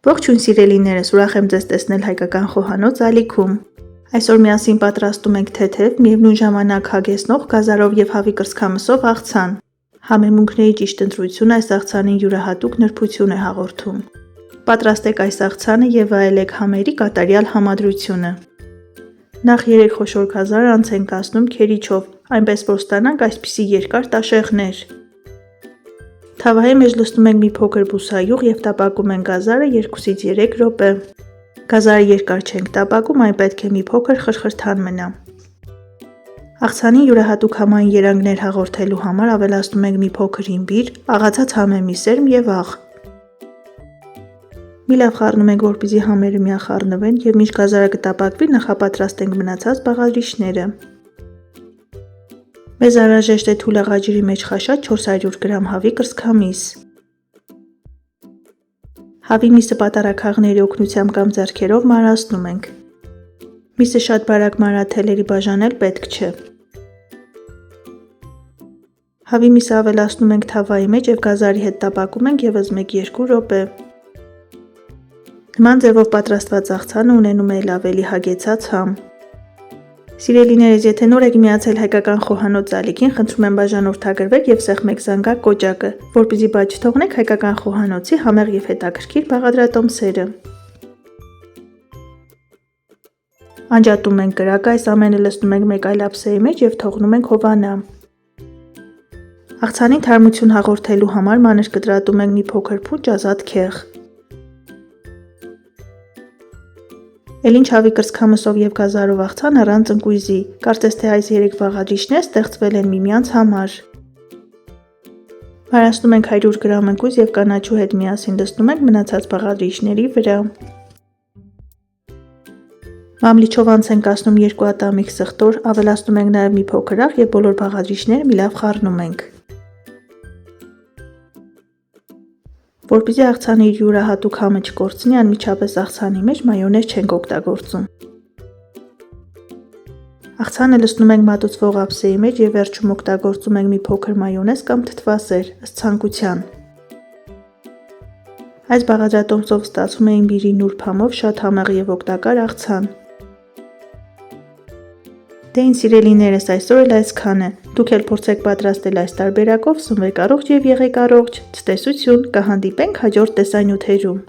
Ողջույն սիրելիներս, ուրախ եմ ձեզ տեսնել հայկական խոհանոց ալիքում։ Այսօր միասին պատրաստում ենք թեթև, միևնույն ժամանակ հագեցնող գազարով եւ հավի կրծքամսով աղցան։ Համեմունքների ճիշտ ընտրությունը այս աղցանին յուրահատուկ նրբություն է հաղորդում։ Պատրաստեք այս աղցանը եւ վայելեք համերի կատարյալ համադրությունը։ Նախ 3 խոշոր գազար անց ենք կացնում քերիչով, այնպես որ ստանանք այսպիսի երկար տաշեղներ։ Թավայի մեջ լցնում ենք մի փոքր բուսայուղ եւ տապակում ենք գազարը 2-ից 3 րոպե։ Գազարը երկար չենք տապակում, այն պետք է մի փոքր խրխրթան մնա։ Աղցանին յուրահատուկ համային երանգներ հաղորդելու համար ավելացնում ենք մի փոքր իմբիր, աղացած համեմի սերմ եւ աղ։ Մի լավ խառնում ենք, որպեսզի համերը միախառնվեն եւ մինչ գազարը կտապակվի, նախապատրաստենք մնացած բաղադրիչները։ Մեզ անհրաժեշտ է թույլ աղաջրի մեջ խաշած 400 գրամ հավի կրծքամիս։ Հավի միսը պատարագաղների օգնությամբ կամ ձեռքերով մարացնում ենք։ Միսը շատ բարակ մարաթելերի բաժանել պետք չէ։ Հավի միսը ավելացնում ենք թավայի մեջ եւ գազարի հետ տապակում ենք եւս 1-2 րոպե։ Նման ձևով պատրաստված աղցանը ունենում է ավելի հագեցած համ։ Սիրելիներս, եթե նոր եք միացել հայկական խոհանոց ալիքին, խնդրում եմ բաժանորդագրվեք եւ սեղմեք զանգակ կոճակը, որպեսզի բաց չթողնեք հայկական խոհանոցի համեղ եւ հետաքրքիր բաղադրատոմսերը։ Անջատում ենք կրակը, այս ամենը լցնում ենք մեկ այլ ափսեի մեջ եւ թողնում ենք հովանա։ Աղցանին թարմություն հաղորդելու համար մանր կտրատում ենք մի փոքր փունջ ազատ քեղ։ Էլ ինչ հավի կրծքամսով եւ գազարով աղցան առանց ընկույզի, կարծես թե այս 3 բաղադրիչներ ստեղծվել են միմյանց համար։ Մարացնում ենք 100 գրամ ընկույզ եւ կանաչու հետ միասին լցնում ենք մնացած բաղադրիչների վրա։ Մամլիչով անց ենք կացնում 2 ատամիկ սխտոր, ավելացնում ենք նաեւ մի փոքր աղ եւ բոլոր բաղադրիչները մի լավ խառնում ենք։ Որպեսզի աղցանը իր յուրահատուկ համը չկորցնի, անմիջապես աղցանի մեջ մայոնեզ չենք օգտագործում։ Աղցանը լցնում ենք մատուցվող ափսեի մեջ եւ վերջում օգտագործում ենք մի փոքր մայոնեզ կամ թթվասեր, ըստ ցանկության։ Այս բաղադրատոմսով ստացվում է իմբիրի նուրբ համով շատ համեղ եւ օգտակար աղցան։ Դե ինձ սիրելիներս, այսօր էլ այսքանը։ Դուք էլ փորձեք պատրաստել այս տարբերակով, սնվեք առողջ եւ եղեք առողջ։ Ցտեսություն, կհանդիպենք հաջորդ տեսանյութերում։